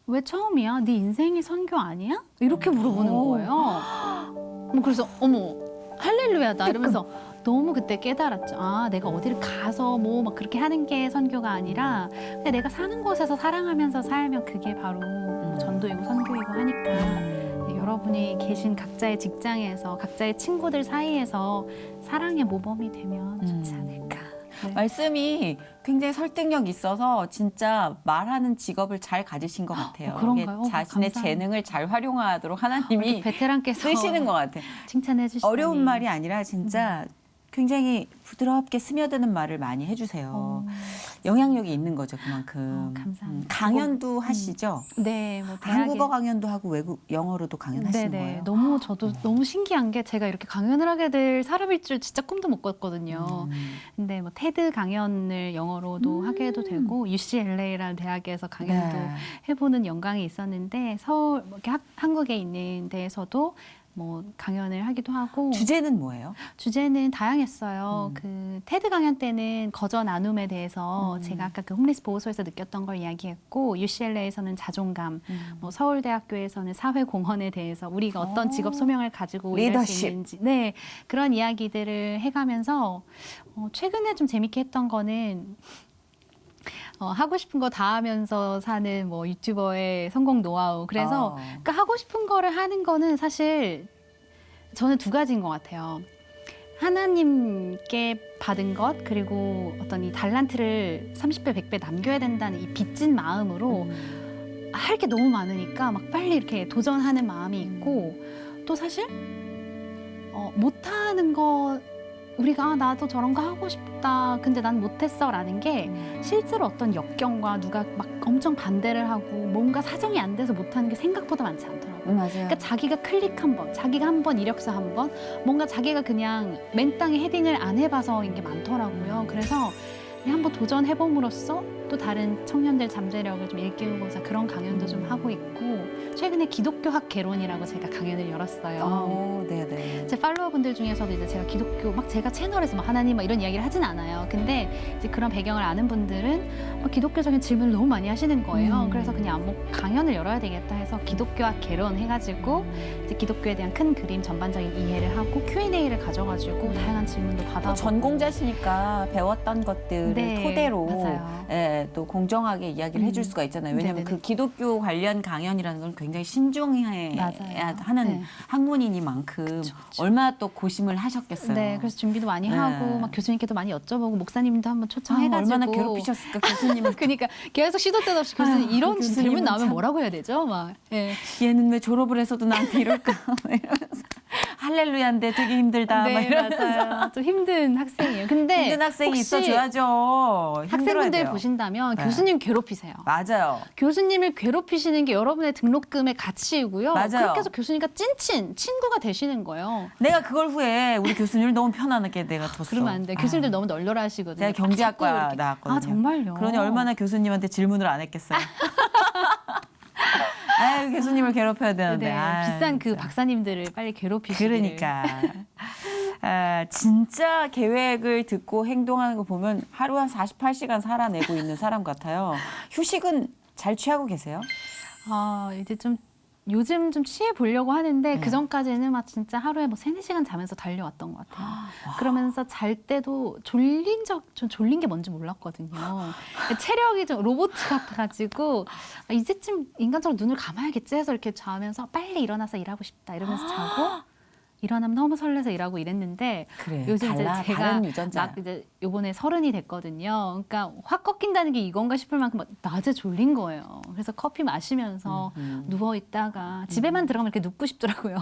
왜 처음이야? 네 인생이 선교 아니야? 이렇게 물어보는 거예요. 그래서 어머 할렐루야다 이러면서 너무 그때 깨달았죠. 내가 어디를 가서 막 그렇게 하는 게 선교가 아니라 그냥 내가 사는 곳에서 사랑하면서 살면 그게 바로 전도이고 선교이고 하니까 네, 여러분이 계신 각자의 직장에서 각자의 친구들 사이에서 사랑의 모범이 되면 좋지 않을까. 네. 말씀이 굉장히 설득력 있어서 진짜 말하는 직업을 잘 가지신 것 같아요. 그런가요? 이게 자신의 감사합니다. 재능을 잘 활용하도록 하나님이 베테랑께서 쓰시는 것 같아요. 칭찬해 주시니 어려운 말이 아니라 진짜 굉장히 부드럽게 스며드는 말을 많이 해주세요. 영향력이 있는 거죠, 그만큼. 감사합니다. 강연도 하시죠? 네, 한국어 강연도 하고 외국 영어로도 강연하시는 네네. 거예요? 저도 너무 신기한 게 제가 이렇게 강연을 하게 될 사람일 줄 진짜 꿈도 못 꿨거든요. 근데 테드 강연을 영어로도 하게 되고 UCLA라는 대학에서 강연도 네. 해보는 영광이 있었는데 서울 이렇게 한국에 있는 데에서도 강연을 하기도 하고 주제는 뭐예요? 주제는 다양했어요. 그 테드 강연 때는 거저 나눔에 대해서 제가 아까 그 홈리스 보호소에서 느꼈던 걸 이야기했고 UCLA에서는 자존감, 서울대학교에서는 사회공헌에 대해서 우리가 어떤 직업 소명을 가지고 일할 수 리더십. 있는지 네, 그런 이야기들을 해가면서 최근에 좀 재밌게 했던 거는 하고 싶은 거 다 하면서 사는 유튜버의 성공 노하우. 그래서 그러니까 하고 싶은 거를 하는 거는 사실 저는 두 가지인 것 같아요. 하나님께 받은 것 그리고 어떤 이 달란트를 30배, 100배 남겨야 된다는 이 빚진 마음으로 할 게 너무 많으니까 막 빨리 이렇게 도전하는 마음이 있고 또 사실 못하는 거 우리가 나도 저런 거 하고 싶다. 근데 난 못했어 라는 게 실제로 어떤 역경과 누가 막 엄청 반대를 하고 뭔가 사정이 안 돼서 못하는 게 생각보다 많지 않더라고요. 맞아요. 그러니까 자기가 클릭 한 번, 자기가 한 번 이력서 한 번, 뭔가 자기가 그냥 맨 땅에 헤딩을 안 해봐서인 게 많더라고요. 그래서 한번 도전해봄으로써 또 다른 청년들 잠재력을 좀 일깨우고자 그런 강연도 좀 하고 있고 최근에 기독교학 개론이라고 제가 강연을 열었어요. 네네. 제 팔로워분들 중에서도 이제 제가 기독교 제가 채널에서 하나님 이런 이야기를 하진 않아요. 근데 이제 그런 배경을 아는 분들은 기독교적인 질문을 너무 많이 하시는 거예요. 그래서 그냥 강연을 열어야 되겠다 해서 기독교학 개론 해가지고 이제 기독교에 대한 큰 그림 전반적인 이해를 하고 Q&A를 가져가지고 다양한 질문도 받아보고 전공자시니까 배웠던 것들을 네, 토대로 맞아요. 또 공정하게 이야기를 해줄 수가 있잖아요. 왜냐하면 네네네. 그 기독교 관련 강연이라는 건 굉장히 신중해야 맞아요. 하는 네. 학문이니만큼 그쵸. 얼마나 또 고심을 하셨겠어요. 네, 그래서 준비도 많이 네. 하고 막 교수님께도 많이 여쭤보고 목사님도 한번 초청해가지고 얼마나 괴롭히셨을까 교수님을. 그러니까 계속 시도 때도 없이 교수님 이런 교수님은 질문 나오면 참. 뭐라고 해야 되죠? 얘는 왜 졸업을 해서도 나한테 이럴까 이러면서 할렐루야인데 되게 힘들다. 막 네, 이러면서. 맞아요. 좀 힘든 학생이에요. 근데 힘든 학생이 혹시 있어줘야죠. 힘들어야 학생분들 돼요. 보신다면 네. 교수님 괴롭히세요. 맞아요. 교수님을 괴롭히시는 게 여러분의 등록금의 가치이고요. 맞아요. 그렇게 해서 교수님과 찐친 친구가 되시는 거예요. 내가 그걸 후에 우리 교수님을 너무 편안하게 내가 뒀어. 그러면 안 돼. 교수님들 너무 널널하 하시거든요. 제가 경제학과 자꾸 이렇게. 나왔거든요. 아, 정말요? 그러니 얼마나 교수님한테 질문을 안 했겠어요. 아유, 교수님을 괴롭혀야 되는데. 네, 아유, 비싼 그 진짜. 박사님들을 빨리 괴롭히시기를. 그러니까. 진짜 계획을 듣고 행동하는 거 보면 하루 한 48시간 살아내고 있는 사람 같아요. 휴식은 잘 취하고 계세요? 이제 좀 요즘 좀 취해 보려고 하는데 네. 그 전까지는 막 진짜 하루에 뭐 3-4시간 자면서 달려왔던 것 같아요. 그러면서 잘 때도 전 졸린 게 뭔지 몰랐거든요. 체력이 좀 로봇 같아가지고 이제쯤 인간적으로 눈을 감아야겠지 해서 이렇게 자면서 빨리 일어나서 일하고 싶다 이러면서 자고 일어나면 너무 설레서 일하고 이랬는데 그래, 요즘 달라, 이제 제가 다른 유전자야. 막 이제 요번에 30이 됐거든요. 그러니까 확 꺾인다는 게 이건가 싶을 만큼 막 낮에 졸린 거예요. 그래서 커피 마시면서 누워 있다가 집에만 들어가면 이렇게 눕고 싶더라고요.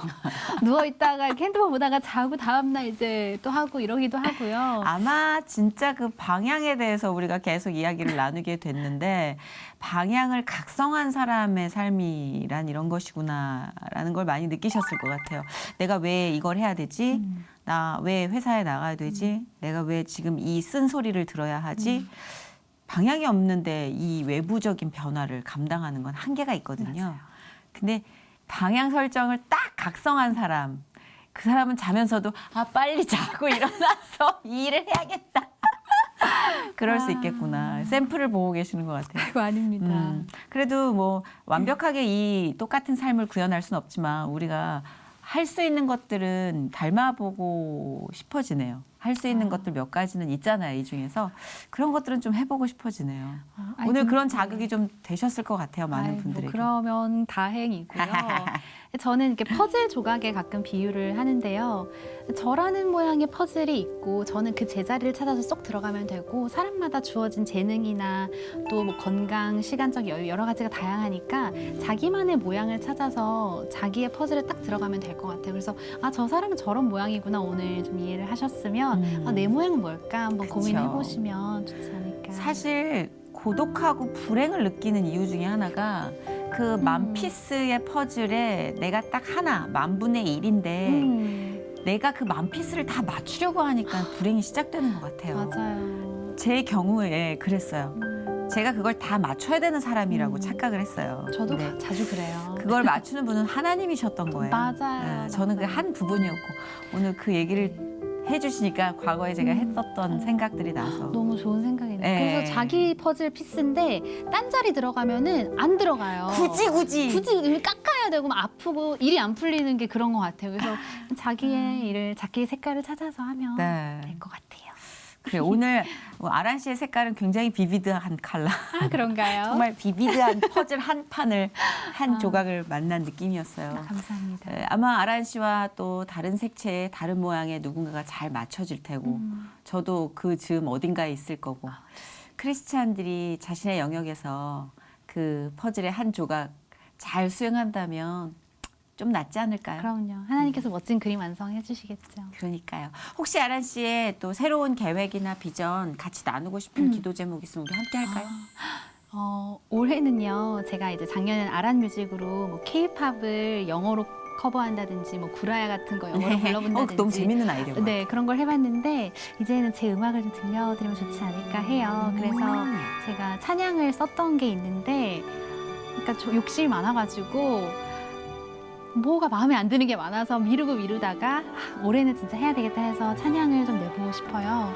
누워 있다가 이렇게 핸드폰 보다가 자고 다음날 이제 또 하고 이러기도 하고요. 아마 진짜 그 방향에 대해서 우리가 계속 이야기를 나누게 됐는데 방향을 각성한 사람의 삶이란 이런 것이구나라는 걸 많이 느끼셨을 것 같아요. 내가 왜 이걸 해야 되지? 나 왜 회사에 나가야 되지? 내가 왜 지금 이 쓴소리를 들어야 하지? 방향이 없는데 이 외부적인 변화를 감당하는 건 한계가 있거든요. 맞아요. 근데 방향 설정을 딱 각성한 사람, 그 사람은 자면서도 아 빨리 자고 일어나서 이 일을 해야겠다. 그럴 수 있겠구나. 샘플을 보고 계시는 것 같아요. 그거 아닙니다. 그래도 뭐 완벽하게 이 똑같은 삶을 구현할 수는 없지만 우리가 할 수 있는 것들은 닮아보고 싶어지네요. 할 수 있는 것들 몇 가지는 있잖아요. 이 중에서 그런 것들은 좀 해보고 싶어지네요. 오늘 그런 자극이 좀 되셨을 것 같아요. 많은 분들에게. 뭐 그러면 다행이고요. 저는 이렇게 퍼즐 조각에 가끔 비유를 하는데요. 저라는 모양의 퍼즐이 있고 저는 그 제자리를 찾아서 쏙 들어가면 되고 사람마다 주어진 재능이나 또 뭐 건강, 시간적 여유 여러 가지가 다양하니까 자기만의 모양을 찾아서 자기의 퍼즐에 딱 들어가면 될 것 같아요. 그래서 아, 저 사람은 저런 모양이구나 오늘 좀 이해를 하셨으면 아, 내 모양은 뭘까 한번 그쵸. 고민해 보시면 좋지 않을까. 사실 고독하고 불행을 느끼는 이유 중에 하나가 그 만 피스의 퍼즐에 내가 딱 하나, 10,000분의 1인데 내가 그 만 피스를 다 맞추려고 하니까 불행이 시작되는 것 같아요. 맞아요. 제 경우에 그랬어요. 제가 그걸 다 맞춰야 되는 사람이라고 착각을 했어요. 저도 근데 자주 그래요. 그걸 맞추는 분은 하나님이셨던 거예요. 맞아요. 저는 그 맞아요. 한 부분이었고 오늘 그 얘기를 해주시니까 과거에 제가 했었던 생각들이 나서 너무 좋은 생각이네요. 네. 그래서 자기 퍼즐 피스인데 딴 자리 들어가면은 안 들어가요. 굳이 굳이 깎아야 되고 막 아프고 일이 안 풀리는 게 그런 것 같아요. 그래서 자기의 일을 자기의 색깔을 찾아서 하면 네. 될 것 같아요. 그래 오늘 아란 씨의 색깔은 굉장히 비비드한 컬러. 아, 그런가요? 정말 비비드한 퍼즐 한 판을 한 조각을 만난 느낌이었어요. 아, 감사합니다. 아마 아란 씨와 또 다른 색채의 다른 모양의 누군가가 잘 맞춰질 테고 저도 그 즈음 어딘가에 있을 거고 크리스찬들이 자신의 영역에서 그 퍼즐의 한 조각 잘 수행한다면 좀 낫지 않을까요? 그럼요. 하나님께서 멋진 그림 완성해 주시겠죠. 그러니까요. 혹시 아란 씨의 또 새로운 계획이나 비전 같이 나누고 싶은 기도 제목 있으면 우리 함께 할까요? 올해는요. 제가 이제 작년엔 아란 뮤직으로 뭐 K-팝을 영어로 커버한다든지 뭐 구라야 같은 거 영어로 불러본다든지 너무 재밌는 아이디어가. 네, 그런 걸 해봤는데 이제는 제 음악을 좀 들려드리면 좋지 않을까 해요. 그래서 제가 찬양을 썼던 게 있는데 그러니까 저 욕심이 많아가지고 뭐가 마음에 안 드는 게 많아서 미루다가 올해는 진짜 해야 되겠다 해서 찬양을 좀 내보고 싶어요.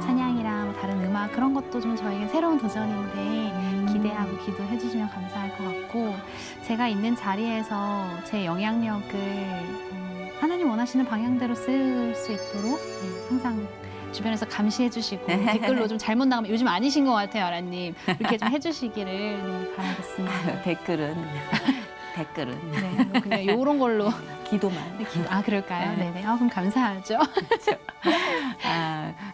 찬양이랑 뭐 다른 음악 그런 것도 좀 저에게 새로운 도전인데 기대하고 기도해 주시면 감사할 것 같고 제가 있는 자리에서 제 영향력을 하나님 원하시는 방향대로 쓸 수 있도록 항상 주변에서 감시해 주시고 댓글로 좀 잘못 나가면 요즘 아니신 것 같아요, 아라님. 이렇게 좀 해주시기를 바라겠습니다. 댓글은 네, 그냥 이런 걸로. 기도만. 아, 그럴까요? 네네. 그럼 감사하죠.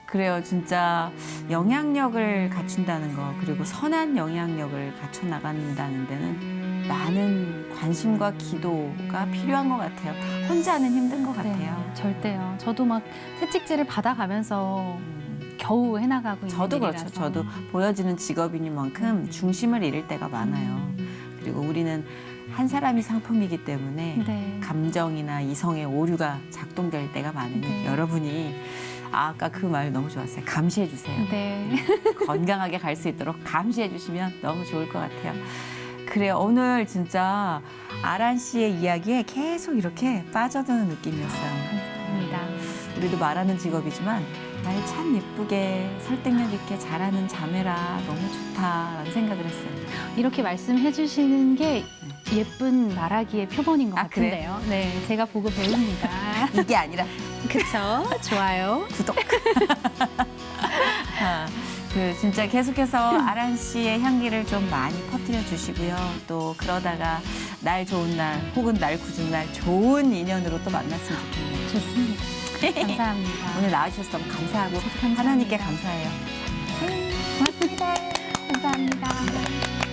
그래요. 진짜 영향력을 갖춘다는 거 그리고 선한 영향력을 갖춰 나간다는 데는 많은 관심과 기도가 필요한 것 같아요. 혼자는 힘든 것 같아요. 네, 절대요. 저도 막 채찍질을 받아가면서 겨우 해나가고 있는 저도 그렇죠. 일이라서. 저도 보여지는 직업이니만큼 중심을 잃을 때가 많아요. 그리고 우리는 한 사람이 상품이기 때문에 네. 감정이나 이성의 오류가 작동될 때가 많으니 네. 여러분이 아까 그 말 너무 좋았어요. 감시해 주세요. 네. 건강하게 갈 수 있도록 감시해 주시면 너무 좋을 것 같아요. 그래요. 오늘 진짜 아란 씨의 이야기에 계속 이렇게 빠져드는 느낌이었어요. 감사합니다. 우리도 말하는 직업이지만 날 참 예쁘게 설득력 있게 잘하는 자매라 너무 좋다라는 생각을 했어요. 이렇게 말씀해 주시는 게 예쁜 말하기의 표본인 것 아, 그래? 같은데요. 네, 제가 보고 배웁니다. 이게 아니라 그쵸? 좋아요. 구독. 진짜 계속해서 아란 씨의 향기를 좀 많이 퍼뜨려 주시고요. 또 그러다가 날 좋은 날 혹은 날 굳은 날 좋은 인연으로 또 만났으면 좋겠네요. 좋습니다. 감사합니다. 오늘 나와주셔서 너무 감사하고 감사합니다. 하나님께 감사해요. 고맙습니다. 감사합니다.